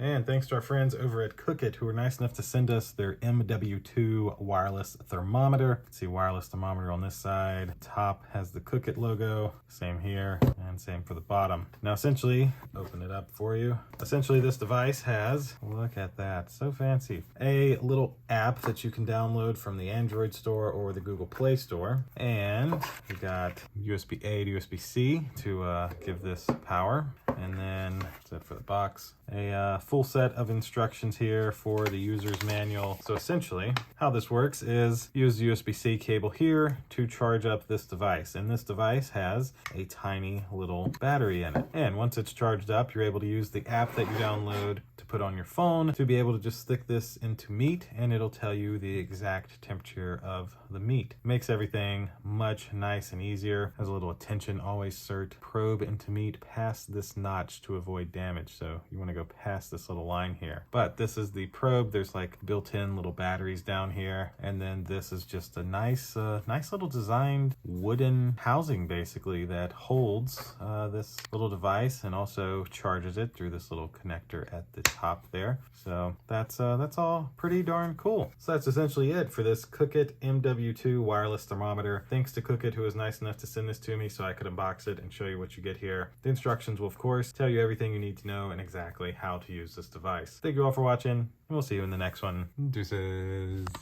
And thanks to our friends over at COOKIT who were nice enough to send us their MW2 wireless thermometer. See wireless thermometer on this side. Top has the COOKIT logo, same here, and same for the bottom. Now essentially, open it up for you. Essentially this device has, look at that, so fancy, a little app that you can download from the Android store or the Google Play Store. And we got USB-A to USB-C to give this power. And then that's it for the box. A full set of instructions here for the user's manual. So essentially, how this works is use the USB-C cable here to charge up this device. And this device has a tiny little battery in it. And once it's charged up, you're able to use the app that you download to put on your phone to be able to just stick this into meat, and it'll tell you the exact temperature of the meat. Makes everything much nice and easier. Has a little attention always cert probe into meat past this notch to avoid damage. So you want to go past this little line here. But this is the probe. There's like built-in little batteries down here, and then this is just a nice little designed wooden housing basically that holds this little device and also charges it through this little connector at the top there. So that's all pretty darn cool. So that's essentially it for this COOKIT MW2 wireless thermometer. Thanks to COOKIT who was nice enough to send this to me so I could unbox it and show you what you get here. The instructions will of course tell you everything you need to know and exactly how to use this device. Thank you all for watching, and we'll see you in the next one. Deuces.